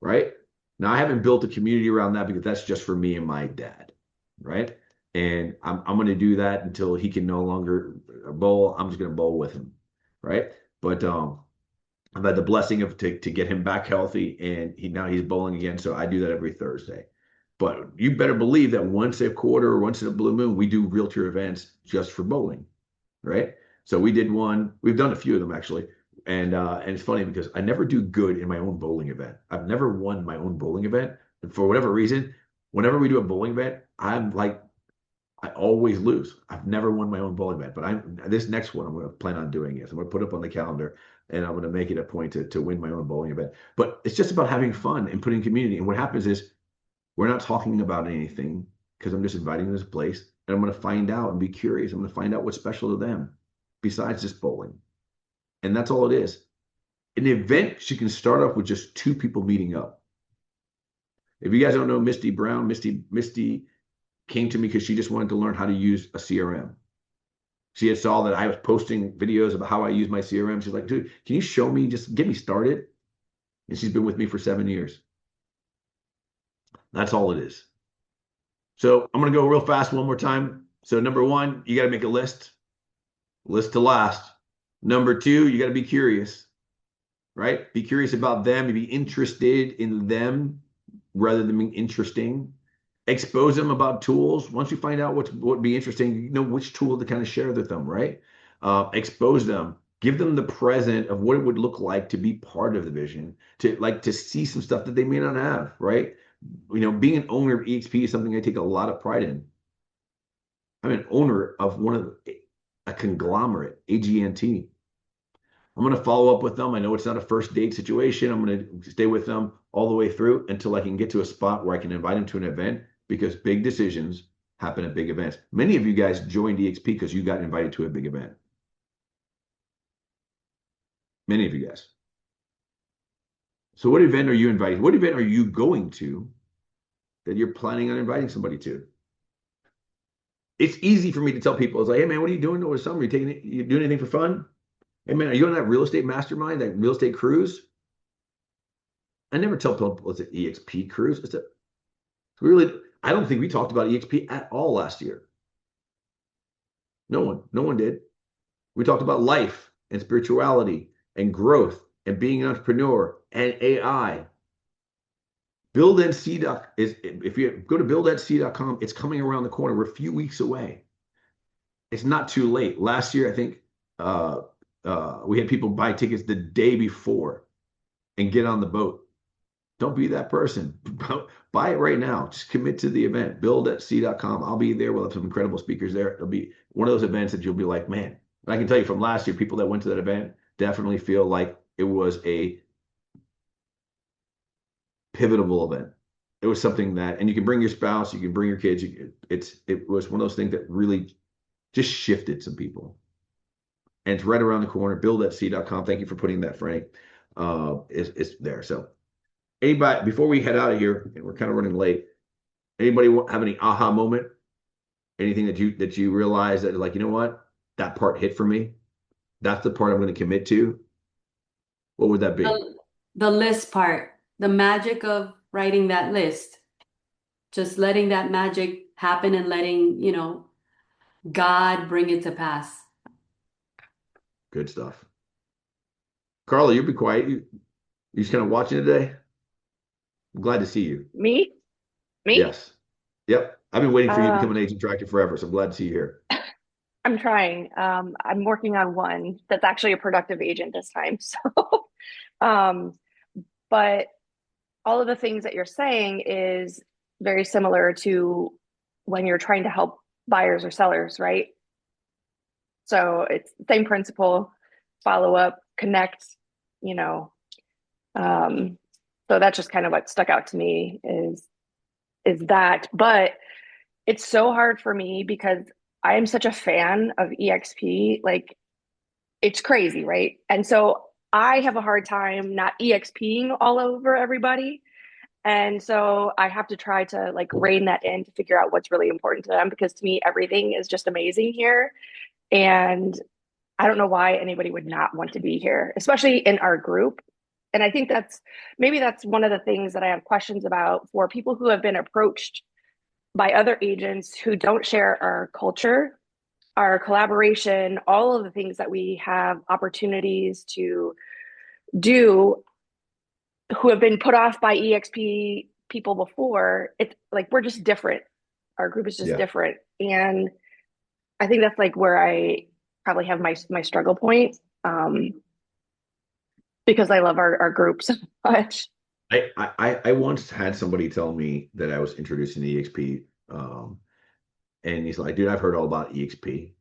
Right? Now I haven't built a community around that because that's just for me and my dad. Right? And I'm going to do that until he can no longer bowl. I'm just going to bowl with him. Right? But I've had the blessing of to get him back healthy, and now he's bowling again. So I do that every Thursday. But you better believe that once a quarter or once in a blue moon, we do realtor events just for bowling, right? So we did one. We've done a few of them actually, and it's funny because I never do good in my own bowling event. I've never won my own bowling event, and for whatever reason, whenever we do a bowling event, I'm like, I always lose. I've never won my own bowling event, but this next one I'm going to plan on doing it. I'm going to put it up on the calendar, and I'm going to make it a point to win my own bowling event. But it's just about having fun and putting community. And what happens is, we're not talking about anything because I'm just inviting them to this place, and I'm going to find out and be curious. I'm going to find out what's special to them besides just bowling. And that's all it is. An event, she can start off with just 2 people meeting up. If you guys don't know Misty Brown, Misty came to me because she just wanted to learn how to use a CRM. She had saw that I was posting videos about how I use my CRM. She's like, dude, can you show me, just get me started? And she's been with me for 7 years. That's all it is. So I'm going to go real fast one more time. So number one, you got to make a list to last. Number two, you got to be curious, right? Be curious about them, be interested in them rather than being interesting. Expose them about tools. Once you find out what would be interesting, you know which tool to kind of share with them, right? Expose them. Give them the present of what it would look like to be part of the vision, to see some stuff that they may not have, right? Being an owner of eXp is something I take a lot of pride in. I'm an owner of a conglomerate, AGNT. I'm going to follow up with them. I know it's not a first date situation. I'm going to stay with them all the way through until I can get to a spot where I can invite them to an event, because big decisions happen at big events. Many of you guys joined eXp because you got invited to a big event. Many of you guys. So what event are you invited? What event are you going to that you're planning on inviting somebody to? It's easy for me to tell people, it's like, hey man, what are you doing over summer? You doing anything for fun? Hey man, are you on that real estate mastermind, that real estate cruise? I never tell people it's an eXp cruise. I don't think we talked about eXp at all last year. No one did. We talked about life and spirituality and growth and being an entrepreneur and AI. If you go to buildnc.com, it's coming around the corner. We're a few weeks away. It's not too late. Last year, I think we had people buy tickets the day before and get on the boat. Don't be that person. Buy it right now. Just commit to the event. Buildc.com. I'll be there. We'll have some incredible speakers there. It'll be one of those events that you'll be like, man. And I can tell you from last year, people that went to that event definitely feel like it was a pivotal event. It was something that, and you can bring your spouse, you can bring your kids. It was one of those things that really just shifted some people. And it's right around the corner. Buildc.com. Thank you for putting that, Frank. It's there. So anybody, before we head out of here, and we're kind of running late, anybody have any aha moment? Anything that you realize that, like, you know what? That part hit for me. That's the part I'm going to commit to. What would that be? The list part, the magic of writing that list, just letting that magic happen and letting, God bring it to pass. Good stuff. Carla, you'll be quiet. You just kind of watching today? I'm glad to see you. Me? Yes. Yep. I've been waiting for you to become an agent tractor forever, so I'm glad to see you here. I'm trying. I'm working on one that's actually a productive agent this time. So, but all of the things that you're saying is very similar to when you're trying to help buyers or sellers, right? So it's the same principle, follow up, connect, so that's just kind of what stuck out to me is that, but it's so hard for me because I am such a fan of eXp, like it's crazy, right? And so I have a hard time not EXPing all over everybody. And so I have to try to like rein that in to figure out what's really important to them, because to me, everything is just amazing here. And I don't know why anybody would not want to be here, especially in our group. And I think that's one of the things that I have questions about for people who have been approached by other agents who don't share our culture, our collaboration, all of the things that we have opportunities to do, who have been put off by eXp people before. It's like we're just different. Our group is just different. And I think that's like where I probably have my struggle point, because I love our group so much. I once had somebody tell me that I was introducing eXp, and he's like, dude, I've heard all about eXp. And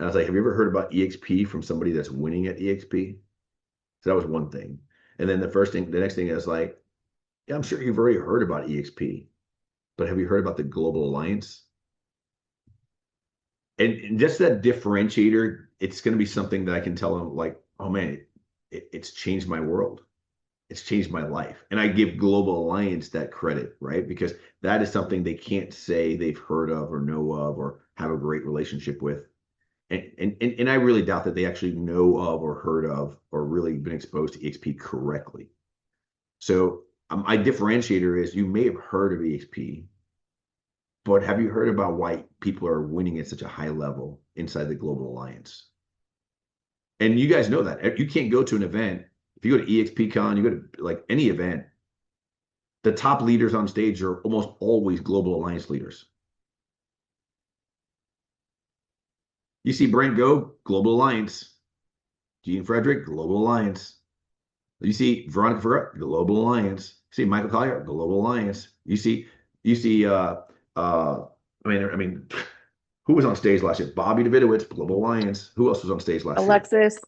I was like, have you ever heard about eXp from somebody that's winning at eXp? So that was one the next thing is like, yeah, I'm sure you've already heard about eXp, but have you heard about the Global Alliance? And just that differentiator, it's going to be something that I can tell them, like, oh man, it's changed my world. It's changed my life. And I give Global Alliance that credit, right? Because that is something they can't say they've heard of or know of or have a great relationship with. And I really doubt that they actually know of or heard of or really been exposed to eXp correctly. So my differentiator is, you may have heard of eXp, But have you heard about why people are winning at such a high level inside the Global Alliance? And you guys know that. You can't go to an event. If you go to EXPCon, you go to like any event, the top leaders on stage are almost always Global Alliance leaders. You see Brent go, Global Alliance. Gene Frederick, Global Alliance. You see Veronica Ferrer, Global Alliance. You see Michael Collier, Global Alliance. You see I mean, who was on stage last year? Bobby Davidowitz, Global Alliance. Who else was on stage last year? Alexis,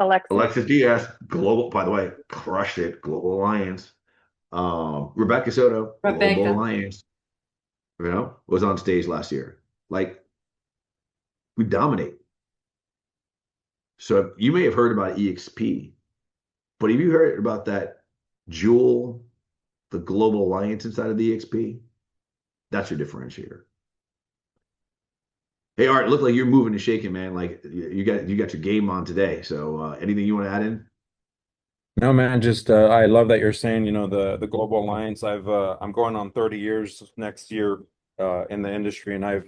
Alexis. Alexis Diaz, Global, by the way, crushed it, Global Alliance. Rebecca Soto, Global Rebecca. Alliance, was on stage last year. Like, we dominate. So you may have heard about EXP, but have you heard about that jewel, the Global Alliance inside of the EXP? That's your differentiator. Hey, Art, look like you're moving and shaking, man. Like you got your game on today. So anything you want to add in? No, man, just I love that you're saying, the Global Alliance. I'm going on 30 years next year in the industry, and I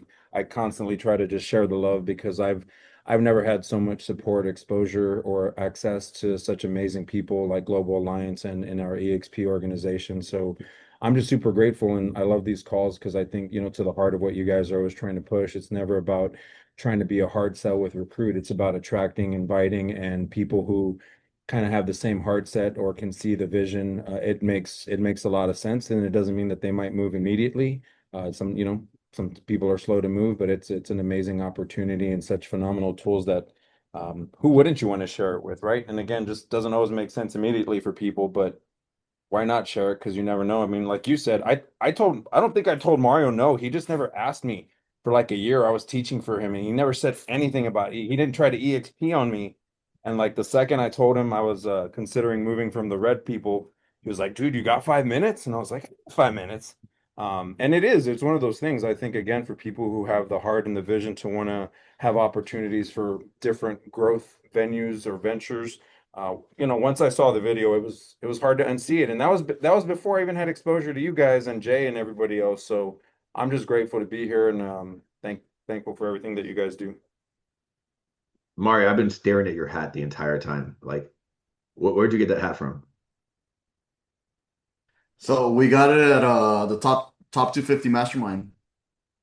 constantly try to just share the love because I've never had so much support, exposure, or access to such amazing people like Global Alliance and in our EXP organization. So I'm just super grateful, and I love these calls because I think, to the heart of what you guys are always trying to push. It's never about trying to be a hard sell with recruit. It's about attracting, inviting, and people who kind of have the same heart set or can see the vision. It makes a lot of sense, and it doesn't mean that they might move immediately. Some people are slow to move, but it's an amazing opportunity and such phenomenal tools that who wouldn't you want to share it with, right? And again, just doesn't always make sense immediately for people, but why not share it? Because you never know. I mean, like you said, I don't think I told Mario no. He just never asked me for like a year. I was teaching for him, and he never said anything about he didn't try to EXP on me. And like the second I told him I was considering moving from the red people, he was like, "Dude, you got 5 minutes?" And I was like, "5 minutes." And it's one of those things. I think again for people who have the heart and the vision to want to have opportunities for different growth venues or ventures. Once I saw the video, it was hard to unsee it, and that was before I even had exposure to you guys and Jay and everybody else. So I'm just grateful to be here and thankful for everything that you guys do. Mario, I've been staring at your hat the entire time. Like, where'd you get that hat from? So we got it at the top 250 mastermind.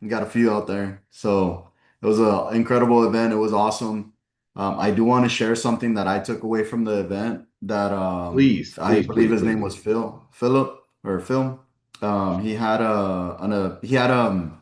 We got a few out there. So it was an incredible event. It was awesome. I do want to share something that I took away from the event that Please, I please, believe please, his name please. was Philip or Phil. He had a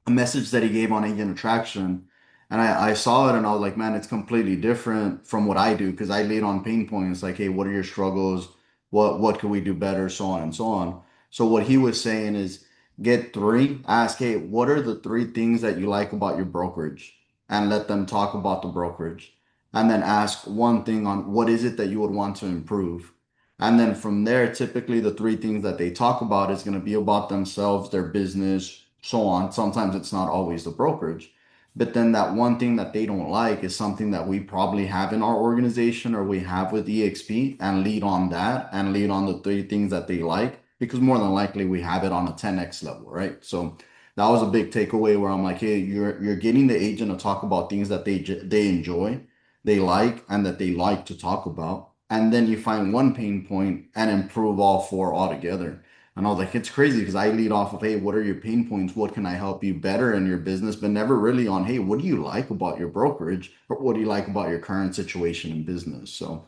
message that he gave on agent attraction. And I saw it and I was like, man, it's completely different from what I do because I lead on pain points like, hey, what are your struggles? What can we do better? So on and so on. So what he was saying is get three, ask, hey, what are the three things that you like about your brokerage? And let them talk about the brokerage. And then ask one thing on what is it that you would want to improve. And then from there, typically the three things that they talk about is going to be about themselves, their business, so on. Sometimes it's not always the brokerage. But then that one thing that they don't like is something that we probably have in our organization or we have with EXP and lead on that and lead on the three things that they like because more than likely we have it on a 10x level, right? So that was a big takeaway where I'm like, hey, you're getting the agent to talk about things that they enjoy, they like, and that they like to talk about. And then you find one pain point and improve all four altogether. And I was like, it's crazy because I lead off of, hey, what are your pain points? What can I help you better in your business? But never really on, hey, what do you like about your brokerage? Or what do you like about your current situation in business? So,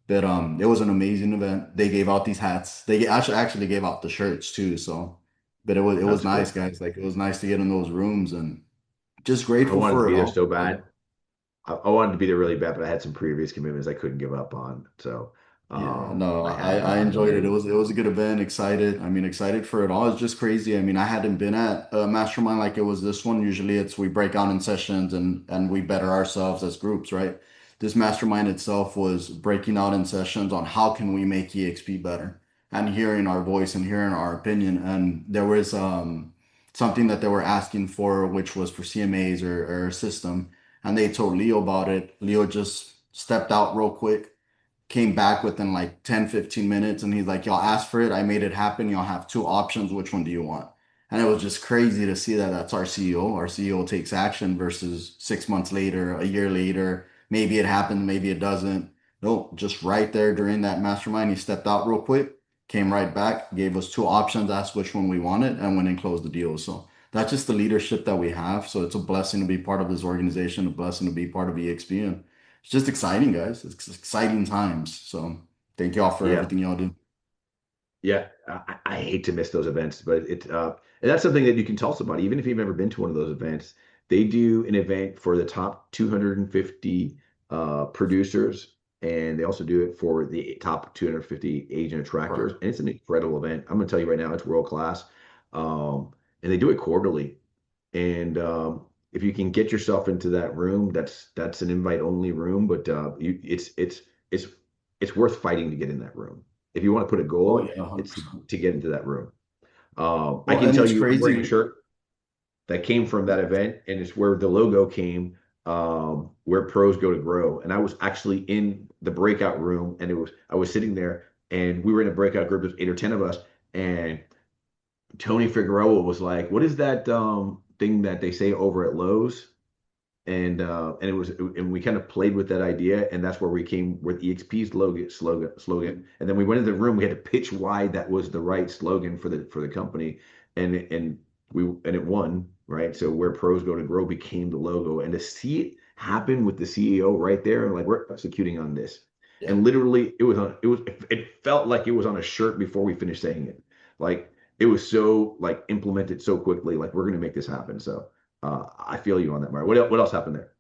but it was an amazing event. They gave out these hats. They actually gave out the shirts too. So, but it was That's nice, cool. guys. Like it was nice to get in those rooms and just I grateful wanted to for be it there all. so bad. I wanted to be there really bad, but I had some previous commitments I couldn't give up on. So Yeah, no, I I, had I enjoyed it. It to. was it was a good event. Excited. I mean, excited for it all. It's just crazy. I mean, I hadn't been at a mastermind like it was this one. Usually, it's we break out in sessions and we better ourselves as groups, right? This mastermind itself was breaking out in sessions on how can we make EXP better and hearing our voice and hearing our opinion. And there was something that they were asking for, which was for CMAs or a system, and they told Leo about it. Leo just stepped out real quick, came back within like 10, 15 minutes and he's like, y'all asked for it. I made it happen. Y'all have two options. Which one do you want? And it was just crazy to see that that's our CEO. Our CEO takes action versus 6 months later, a year later, maybe it happened, maybe it doesn't. No, just right there during that mastermind, he stepped out real quick, came right back, gave us two options, asked which one we wanted, and went and closed the deal. So that's just the leadership that we have. So it's a blessing to be part of this organization, a blessing to be part of EXP. And it's just exciting, guys. It's exciting times. So thank you all for Yeah. everything y'all do. Yeah, I hate to miss those events, but and that's something that you can tell somebody, even if you've never been to one of those events. They do an event for the top 250 producers, and they also do it for the top 250 agent attractors, Correct. and it's an incredible event. I'm going to tell you right now, it's world class, and they do it quarterly. And if you can get yourself into that room, that's an invite only room, but it's it's worth fighting to get in that room. If you want to put a Oh goal, yeah, it's 100%. to get into that room. I Well, can and tell it's you, I'm wearing a crazy. shirt that came from that event, and it's where the logo came, where pros go to grow. And I was actually in the breakout room, and I was sitting there, and we were in a breakout group of 8 or 10 of us, and Tony Figueroa was like, "What is that thing that they say over at Lowe's?" And we kind of played with that idea, and that's where we came with EXP's slogan. And then we went into the room. We had to pitch why that was the right slogan for the company, and it won, right. So where pros go to grow became the logo, and to see it happen with the CEO right there, like we're executing on this, Yeah. and literally it felt like it was on a shirt before we finished saying it, like it was so like implemented so quickly, like we're gonna make this happen. So. I feel you on that, Mario. What else happened there?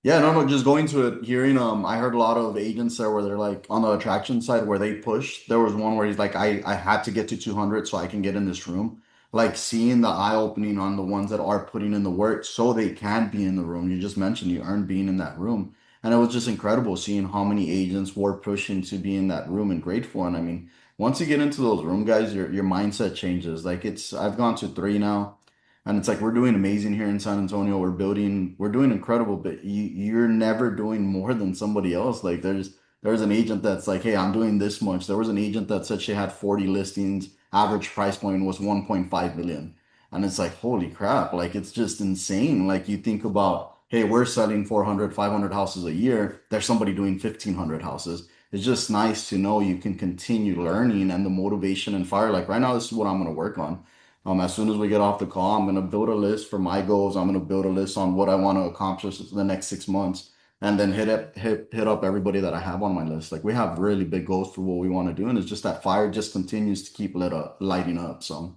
Yeah, no, no, just going to it, hearing I heard a lot of agents there where they're like on the attraction side where they push. There was one where he's like, I had to get to 200 so I can get in this room. Like seeing the eye opening on the ones that are putting in the work so they can be in the room. You just mentioned you earned being in that room. And it was just incredible seeing how many agents were pushing to be in that room and grateful. And I mean, once you get into those room, guys, your mindset changes. Like I've gone to three now. And it's like we're doing amazing here in San Antonio. We're doing incredible, but you're never doing more than somebody else. Like there's an agent that's like, hey, I'm doing this much. There was an agent that said she had 40 listings, average price point was 1.5 million. And it's like, holy crap, like it's just insane. Like you think about, hey, we're selling 400, 500 houses a year. There's somebody doing 1,500 houses. It's just nice to know you can continue learning and the motivation and fire. Like right now, this is what I'm going to work on. As soon as we get off the call, I'm gonna build a list for my goals. I'm gonna build a list on what I want to accomplish in the next 6 months, and then hit up everybody that I have on my list. Like we have really big goals for what we want to do, and it's just that fire just continues to keep lighting up. So,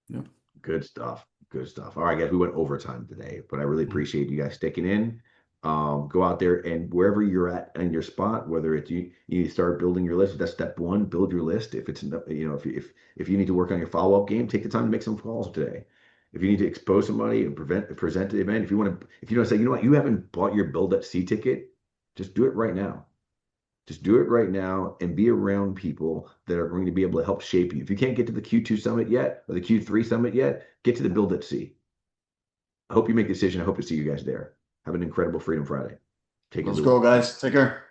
yeah. Good stuff. Good stuff. All right, guys, we went overtime today, but I really appreciate you guys sticking in. Go out there and wherever you're at in your spot, whether it's you need to start building your list. That's step one, build your list. If it's if you need to work on your follow-up game, take the time to make some calls today. If you need to expose somebody and present the event, if you want to say, you know what, you haven't bought your Build at Sea ticket, just do it right now. Just do it right now and be around people that are going to be able to help shape you. If you can't get to the Q2 summit yet or the Q3 summit yet, get to the Build at Sea. I hope you make a decision. I hope to see you guys there. Have an incredible Freedom Friday. Take it Let's easy. go, guys. Take care.